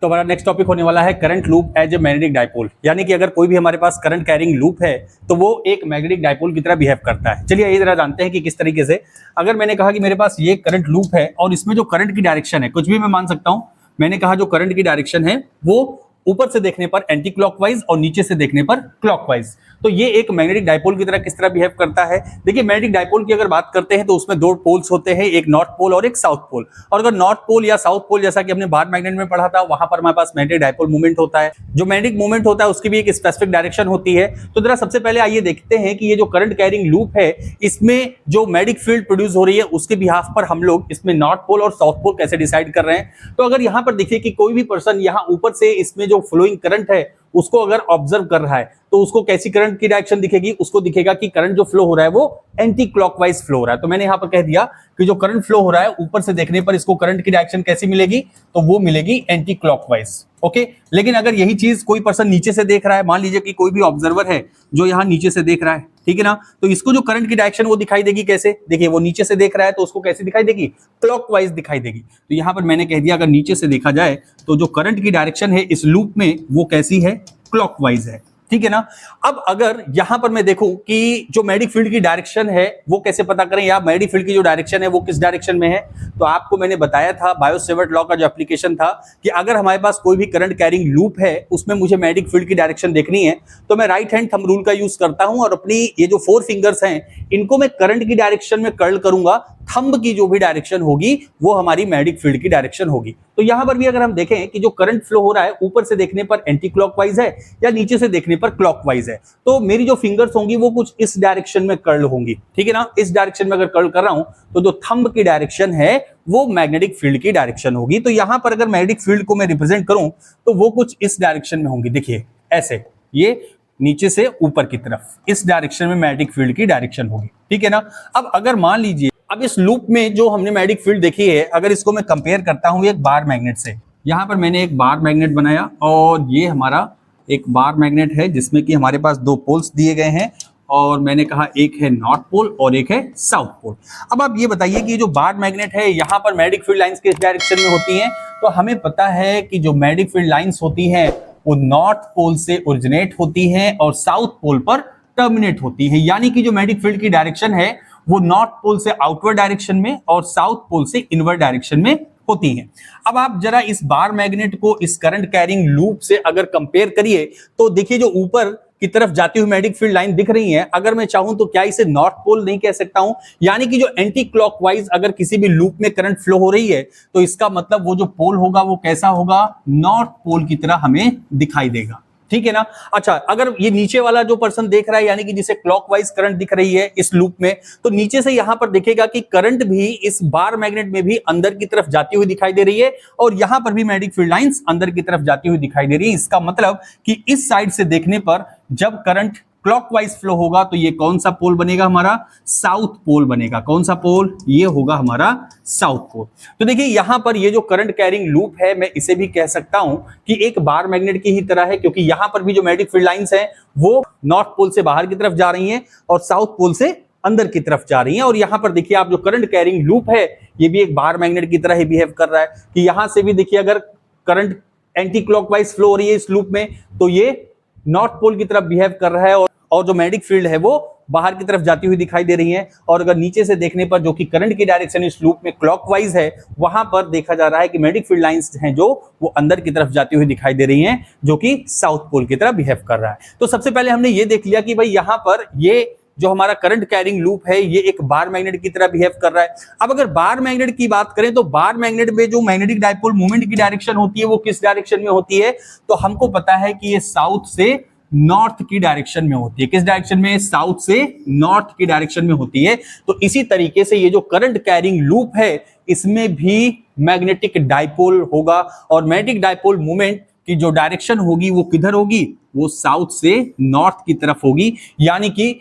तो हमारा next topic होने वाला है current loop as a magnetic dipole, यानी कि अगर कोई भी हमारे पास करंट कैरिंग लूप है तो वो एक मैग्नेटिक डायपोल की तरह बिहेव करता है। चलिए ये जरा जानते हैं कि किस तरीके से। अगर मैंने कहा कि मेरे पास ये करंट लूप है और इसमें जो करंट की डायरेक्शन है, कुछ भी मैं मान सकता हूं। मैंने कहा जो करंट की डायरेक्शन है वो ऊपर से देखने पर एंटी क्लॉकवाइज और नीचे से देखने पर क्लॉकवाइज। तो ये एक मैग्नेटिक डायपोल की तरह किस तरह बिहेव करता है। देखिए मैग्नेटिक डायपोल की अगर बात करते हैं तो उसमें दो पोल्स होते हैं, एक नॉर्थ पोल और एक साउथ पोल। और अगर नॉर्थ पोल या साउथ पोल जैसा कि हमने बार मैग्नेट में पढ़ा था, वहां पर हमारे पास मैग्नेटिक डायपोल मूवमेंट होता है। जो मैग्नेटिक मूवमेंट होता है उसकी भी एक स्पेसिफिक डायरेक्शन होती है। तो जरा सबसे पहले आइए देखते हैं कि ये जो करंट कैरिंग लूप है इसमें जो मैग्नेटिक फील्ड प्रोड्यूस हो रही है उसके बिहाफ पर हम लोग इसमें नॉर्थ पोल और साउथ पोल कैसे डिसाइड कर रहे हैं। तो अगर यहां पर देखिए कि कोई भी पर्सन यहां ऊपर से इसमें जो फ्लोइंग करंट है उसको अगर ऑब्जर्व कर रहा है तो उसको कैसी करंट की डायरेक्शन दिखेगी, उसको दिखेगा कि करंट जो फ्लो हो रहा है वो एंटी क्लॉकवाइज फ्लो हो रहा है। तो मैंने यहां पर कह दिया कि जो करंट फ्लो हो रहा है ऊपर से देखने पर इसको करंट की डायरेक्शन कैसी मिलेगी, तो वो मिलेगी एंटी क्लॉकवाइज। ओके, लेकिन अगर यही चीज कोई पर्सन नीचे से देख रहा है, मान लीजिए कि कोई भी ऑब्जर्वर है जो यहां नीचे से देख रहा है, ठीक है ना, तो इसको जो करंट की डायरेक्शन वो दिखाई देगी कैसे। देखिए वो नीचे से देख रहा है तो उसको कैसे दिखाई देगी, क्लॉकवाइज दिखाई देगी। तो यहां पर मैंने कह दिया अगर नीचे से देखा जाए तो जो करंट की डायरेक्शन है इस लूप में वो कैसी है, क्लॉकवाइज है, ठीक है ना। अब अगर यहां पर मैं देखूं कि जो मैग्नेटिक फील्ड की डायरेक्शन है वो कैसे पता करें, या मैग्नेटिक फील्ड की जो डायरेक्शन है वो किस डायरेक्शन में है, तो आपको मैंने बताया था बायो-सेवर्ट लॉ का जो एप्लीकेशन था कि अगर हमारे पास कोई भी करंट कैरिंग लूप है उसमें मुझे मैग्नेटिक फील्ड की डायरेक्शन देखनी है तो मैं राइट हैंड थंब रूल का यूज करता हूं और अपनी ये जो 4 फिंगर्स हैं इनको मैं करंट की डायरेक्शन में कर्ल करूंगा। थंब की जो भी डायरेक्शन होगी वो हमारी मैग्नेटिक फील्ड की डायरेक्शन होगी। तो यहां पर भी अगर हम देखें कि जो करंट फ्लो हो रहा है ऊपर से देखने पर एंटी क्लॉकवाइज है या नीचे से देखने पर क्लॉकवाइज है, तो मेरी जो फिंगर्स होंगी वो कुछ इस डायरेक्शन में कर्ल होंगी, ठीक है ना। इस डायरेक्शन में अगर कर्ल कर रहा हूं तो जो थंब की डायरेक्शन है वो मैग्नेटिक फील्ड की डायरेक्शन होगी। तो यहां पर अगर मैग्नेटिक फील्ड को मैं रिप्रेजेंट करूं तो वो कुछ इस डायरेक्शन में होंगी। देखिए ऐसे, ये नीचे से ऊपर की तरफ इस डायरेक्शन में मैग्नेटिक फील्ड की डायरेक्शन होगी, ठीक है ना। अब अगर मान लीजिए अब इस लूप में जो हमने मैग्नेटिक फील्ड देखी है अगर इसको मैं कंपेयर करता हूं एक बार मैग्नेट से, यहां पर मैंने एक बार मैग्नेट बनाया और ये हमारा एक बार मैग्नेट है जिसमें कि हमारे पास 2 पोल्स दिए गए हैं और मैंने कहा एक है नॉर्थ पोल और एक है साउथ पोल। अब आप ये बताइए कि जो बार मैग्नेट है यहाँ पर मैग्नेटिक फील्ड लाइंस किस डायरेक्शन में होती हैं, तो हमें पता है कि जो मैग्नेटिक फील्ड लाइंस होती हैं वो नॉर्थ पोल से ओरिजिनेट होती हैं और साउथ पोल पर टर्मिनेट होती है। यानी कि जो मैग्नेटिक फील्ड की डायरेक्शन है वो नॉर्थ पोल से आउटवर्ड डायरेक्शन में और साउथ पोल से इनवर्ड डायरेक्शन में होती है। अब आप जरा इस बार मैग्नेट को इस करंट कैरिंग लूप से अगर कंपेयर करिए तो देखिए जो ऊपर की तरफ जाती हुई मैग्नेटिक फील्ड लाइन दिख रही है, अगर मैं चाहूं तो क्या इसे नॉर्थ पोल नहीं कह सकता हूं। यानी कि जो एंटी क्लॉकवाइज अगर किसी भी लूप में करंट फ्लो हो रही है तो इसका मतलब वो जो पोल होगा वो कैसा होगा, नॉर्थ पोल की तरह हमें दिखाई देगा, ठीक है ना। अच्छा, अगर ये नीचे वाला जो पर्सन देख रहा है यानी कि जिसे क्लॉकवाइज करंट दिख रही है इस लूप में, तो नीचे से यहां पर देखेगा कि करंट भी इस बार मैग्नेट में भी अंदर की तरफ जाती हुई दिखाई दे रही है और यहां पर भी मैग्नेटिक फील्ड लाइंस अंदर की तरफ जाती हुई दिखाई दे रही है। इसका मतलब कि इस साइड से देखने पर जब करंट क्लॉकवाइज फ्लो होगा तो ये कौन सा पोल बनेगा, हमारा साउथ पोल बनेगा। कौन सा पोल, ये होगा हमारा साउथ पोल। तो देखिए यहां पर ये जो करंट कैरिंग लूप है मैं इसे भी कह सकता हूं कि एक बार मैग्नेट की ही तरह है, क्योंकि यहां पर भी जो मैग्नेटिक फील्ड लाइंस हैं वो नॉर्थ पोल से बाहर की तरफ जा रही हैं और साउथ पोल से अंदर की तरफ जा रही हैं। और यहां पर देखिए आप जो करंट कैरिंग लूप है ये भी एक बार मैग्नेट की तरह ही बिहेव कर रहा है कि यहां से भी देखिए अगर करंट एंटी क्लॉकवाइज फ्लो हो रही है इस लूप में तो ये नॉर्थ पोल की तरफ बिहेव कर रहा है और जो मैग्नेटिक फील्ड है वो बाहर की तरफ जाती हुई दिखाई दे रही है। और अगर नीचे से देखने पर जो कि करंट की डायरेक्शन इस लूप में क्लॉकवाइज है वहां पर देखा जा रहा है कि मैग्नेटिक फील्ड लाइंस हैं जो वो अंदर की तरफ जाती हुई दिखाई दे रही हैं जो कि साउथ पोल की तरह बिहेव कर रहा है। तो सबसे पहले हमने ये देख लिया कि भाई यहां पर ये जो हमारा करंट कैरिंग लूप है ये एक बार मैग्नेट की तरह बिहेव कर रहा है। अब अगर बार मैग्नेट की बात करें तो बार मैग्नेट में जो मैग्नेटिक डायपोल मूवमेंट की डायरेक्शन होती है वो किस डायरेक्शन में होती है, तो हमको पता है कि ये साउथ से नॉर्थ की डायरेक्शन में होती है। किस डायरेक्शन में, साउथ से नॉर्थ की डायरेक्शन में होती है। तो इसी तरीके से ये जो करंट कैरिंग लूप है इसमें भी मैग्नेटिक डायपोल होगा और मैग्नेटिक डायपोल मूवमेंट की जो डायरेक्शन होगी वो किधर होगी, वो साउथ से नॉर्थ की तरफ होगी। यानी कि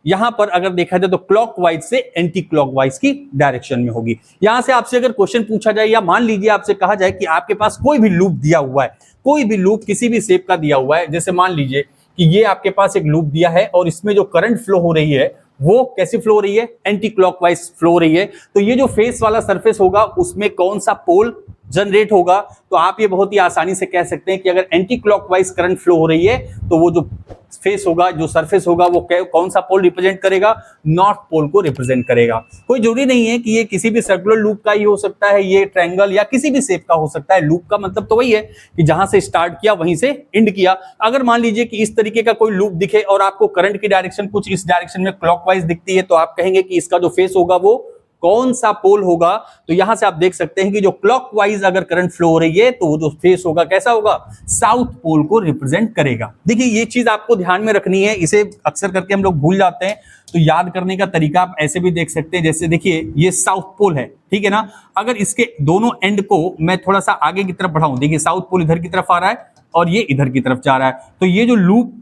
यहां पर अगर देखा जाए तो क्लॉकवाइज से एंटी क्लॉकवाइज की डायरेक्शन में होगी। यहां से आपसे अगर क्वेश्चन पूछा जाए या मान लीजिए आपसे कहा जाए कि आपके पास कोई भी लूप दिया हुआ है, कोई भी लूप किसी भी शेप का दिया हुआ है, जैसे मान लीजिए कि ये आपके पास एक लूप दिया है और इसमें जो करंट फ्लो हो रही है वो कैसी फ्लो हो रही है, एंटी क्लॉकवाइज फ्लो हो रही है। तो ये जो फेस वाला सरफेस होगा उसमें कौन सा पोल जनरेट होगा, तो आप ये बहुत ही आसानी से कह सकते हैं कि अगर एंटी क्लॉकवाइज करंट फ्लो हो रही है तो वो जो फेस होगा, जो सरफेस होगा, वो कौन सा पोल रिप्रेजेंट करेगा? नॉर्थ पोल को रिप्रेजेंट करेगा। कोई जरूरी नहीं है कि ये किसी भी सर्कुलर लूप का ही हो सकता है, ये ट्रायंगल या किसी भी शेप का हो सकता है। लूप का मतलब तो वही है कि जहां से स्टार्ट किया वहीं से एंड किया। अगर मान लीजिए कि इस तरीके का कोई लूप दिखे और आपको करंट की डायरेक्शन कुछ इस डायरेक्शन में क्लॉकवाइज दिखती है, तो आप कहेंगे कि इसका जो फेस होगा वो कौन सा पोल होगा? तो यहां से आप देख सकते हैं कि जो क्लॉकवाइज अगर करंट फ्लो हो रही है तो वो जो फेस होगा कैसा होगा? साउथ पोल को रिप्रेजेंट करेगा। देखिए ये चीज आपको ध्यान में रखनी है, इसे अक्सर करके हम लोग भूल जाते हैं। तो याद करने का तरीका आप ऐसे भी देख सकते हैं, जैसे देखिए ये साउथ पोल है, ठीक है ना। अगर इसके दोनों एंड को मैं थोड़ा सा आगे की तरफ बढ़ाऊं, देखिए साउथ पोल इधर की तरफ आ रहा है और ये इधर की तरफ जा रहा है, तो ये जो लूप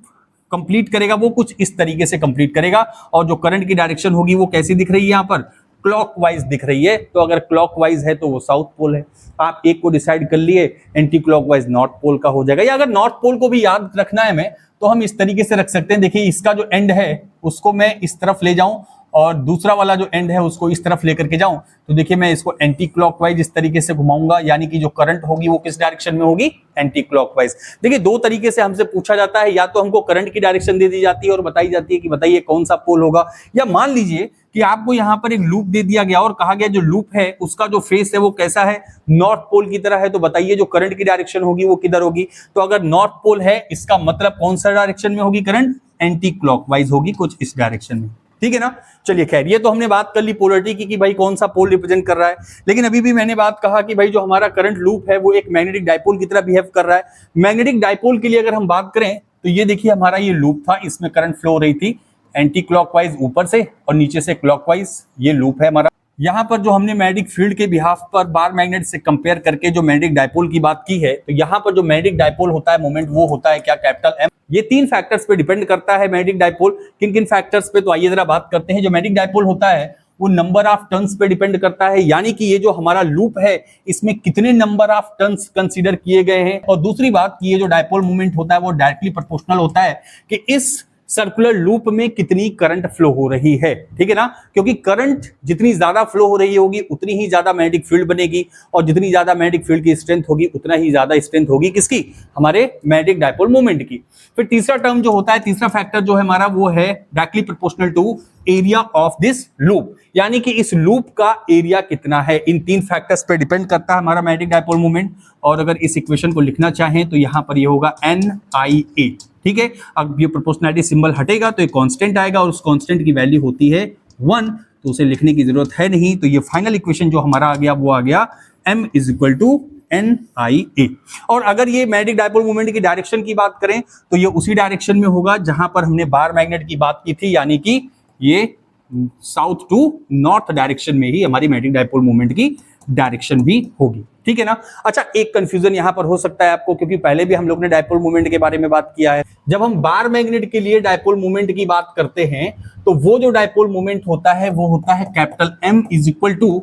कंप्लीट करेगा वो कुछ इस तरीके से कंप्लीट करेगा। और जो करंट की डायरेक्शन होगी वो कैसी दिख रही है? यहाँ पर क्लॉकवाइज दिख रही है। तो अगर क्लॉकवाइज है तो वो साउथ पोल है। आप एक को डिसाइड कर लिए, एंटी क्लॉकवाइज नॉर्थ पोल का हो जाएगा। या अगर नॉर्थ पोल को भी याद रखना है हमें, तो हम इस तरीके से रख सकते हैं। देखिए इसका जो एंड है उसको मैं इस तरफ ले जाऊं और दूसरा वाला जो एंड है उसको इस तरफ लेकर के जाऊं, तो देखिए मैं इसको एंटी क्लॉकवाइज इस तरीके से घुमाऊंगा, यानी कि जो करंट होगी वो किस डायरेक्शन में होगी? Anti clockwise. देखिए दो तरीके से हमसे पूछा जाता है, या तो हमको करंट की डायरेक्शन दे दी जाती है और बताई जाती है कि बताइए कौन सा पोल होगा, या मान लीजिए कि आपको यहां पर एक लूप दे दिया गया और कहा गया जो लूप है उसका जो फेस है वो कैसा है? नॉर्थ पोल की तरह है। तो बताइए जो करंट की डायरेक्शन होगी वो किधर होगी? तो अगर नॉर्थ पोल है इसका मतलब कौन सा डायरेक्शन में होगी करंट? एंटी क्लॉकवाइज होगी, कुछ इस डायरेक्शन में, ठीक है ना। चलिए खैर, ये तो हमने बात कर ली पोलरिटी की कि भाई कौन सा पोल रिप्रेजेंट कर रहा है। लेकिन अभी भी मैंने बात कहा कि भाई जो हमारा करंट लूप है वो एक मैग्नेटिक डायपोल की तरह बिहेव कर रहा है। मैग्नेटिक डायपोल के लिए अगर हम बात करें तो ये देखिए हमारा ये लूप था, इसमें करंट फ्लो हो रही थी एंटी क्लॉकवाइज ऊपर से और नीचे से क्लॉकवाइज, ये लूप है हमारा। यहाँ पर जो हमने मैग्नेटिक फील्ड के बिहाफ पर बार मैग्नेट से कंपेयर करके जो मैग्नेटिक डायपोल की बात की है, तो यहाँ पर जो मैग्नेटिक डायपोल होता है मोमेंट वो होता है क्या? Capital M. ये तीन फैक्टर्स पे डिपेंड करता है मैग्नेटिक डायपोल। किन किन फैक्टर्स पे? तो आइए जरा बात करते हैं। जो मैग्नेटिक डायपोल होता है वो नंबर ऑफ टर्न्स पे डिपेंड करता है, यानी कि ये जो हमारा लूप है इसमें कितने नंबर ऑफ टर्न्स कंसीडर किए गए हैं। और दूसरी बात कि ये जो डायपोल मूवमेंट होता है वो डायरेक्टली प्रोपोर्शनल होता है कि इस सर्कुलर लूप में कितनी करंट फ्लो हो रही है, ठीक है ना। क्योंकि करंट जितनी ज्यादा फ्लो हो रही होगी उतनी ही ज्यादा मैग्नेटिक फील्ड बनेगी, और जितनी ज्यादा मैग्नेटिक फील्ड की स्ट्रेंथ होगी उतना ही ज्यादा स्ट्रेंथ होगी किसकी? हमारे मैग्नेटिक डायपोल मोमेंट की। फिर तीसरा टर्म जो होता है, तीसरा फैक्टर जो है हमारा वो है directly proportional to area of this loop, यानी कि इस लूप का एरिया कितना है। इन तीन फैक्टर्स पे डिपेंड करता है हमारा मैग्नेटिक डायपोल मोमेंट। और अगर इस इक्वेशन को लिखना चाहें तो यहां पर ये होगा NIA, ठीक है। अब ये प्रोपोर्शनैलिटी सिंबल हटेगा तो ये कांस्टेंट आएगा और उस कांस्टेंट की वैल्यू होती है 1, तो उसे लिखने की जरूरत है नहीं। तो ये फाइनल इक्वेशन जो हमारा आ गया वो आ गया M = NIA। और अगर ये मैग्नेटिक डायपोल मोमेंट की डायरेक्शन की बात करें तो ये उसी डायरेक्शन में होगा जहां पर हमने बार मैग्नेट की बात की थी, यानी कि ये साउथ टू नॉर्थ डायरेक्शन में ही हमारी मैग्नेटिक डायपोल मोमेंट की डायरेक्शन भी होगी, ठीक है ना। अच्छा, एक कंफ्यूजन यहां पर हो सकता है आपको, क्योंकि पहले भी हम लोग ने डायपोल मोमेंट के बारे में बात किया है। जब हम बार मैग्नेट के लिए डायपोल मोमेंट की बात करते हैं तो वो जो डायपोल मोमेंट होता है वो होता है capital M =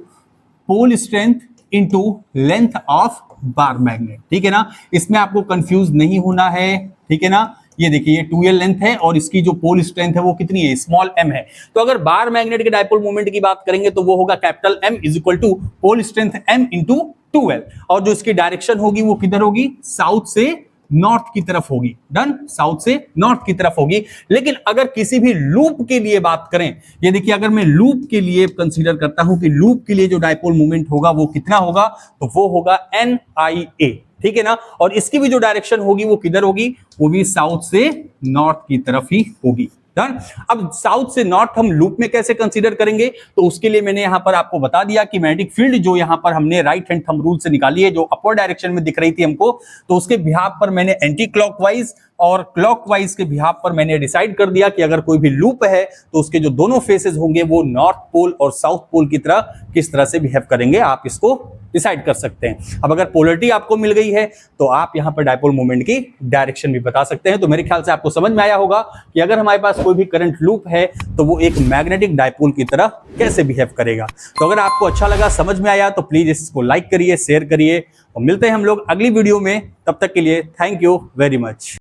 pole strength into length of bar magnet, ठीक है ना। इसमें आपको कंफ्यूज नहीं होना है, ठीक है ना। ये देखिए ये 2L लेंथ है और इसकी जो पोल स्ट्रेंथ है वो कितनी है? स्मॉल m है। तो अगर बार मैग्नेट के डायपोल मोमेंट की बात करेंगे तो वो होगा capital M = pole strength M × 2L, और जो इसकी डायरेक्शन होगी वो किधर होगी? साउथ से नॉर्थ की तरफ होगी। डन, साउथ से नॉर्थ की तरफ होगी। लेकिन अगर किसी भी लूप के लिए बात करें, ये देखिए अगर मैं लूप के लिए कंसीडर करता हूं कि लूप के लिए जो डायपोल मोमेंट होगा वो कितना होगा, तो वो होगा NIA, ठीक है ना। और इसकी भी जो डायरेक्शन होगी वो किधर होगी? वो भी साउथ से नॉर्थ की तरफ ही होगी। डन। अब साउथ से नॉर्थ हम लूप में कैसे कंसीडर करेंगे, तो उसके लिए मैंने यहां पर आपको बता दिया कि मैग्नेटिक फील्ड जो यहां पर हमने राइट हैंड थंब रूल से निकाली है, जो अपवर्ड डायरेक्शन में दिख रही थी हमको, तो उसके बिहाफ पर मैंने एंटी क्लॉकवाइज और क्लॉकवाइज के बिहाफ पर मैंने डिसाइड कर दिया कि अगर कोई भी लूप है तो उसके जो दोनों फेसेस होंगे वो नॉर्थ पोल और साउथ पोल की तरह किस तरह से बिहेव करेंगे, आप इसको डिसाइड कर सकते हैं। अब अगर पोलरिटी आपको मिल गई है तो आप यहां पर डायपोल मोमेंट की डायरेक्शन भी बता सकते हैं। तो मेरे ख्याल से आपको समझ में आया होगा कि अगर हमारे पास कोई भी करंट लूप है तो वो एक मैग्नेटिक डायपोल की तरह कैसे बिहेव करेगा। तो अगर आपको अच्छा लगा, समझ में आया, तो प्लीज इसको लाइक करिए, शेयर करिए, और मिलते हैं हम लोग अगली वीडियो में। तब तक के लिए थैंक यू वेरी मच।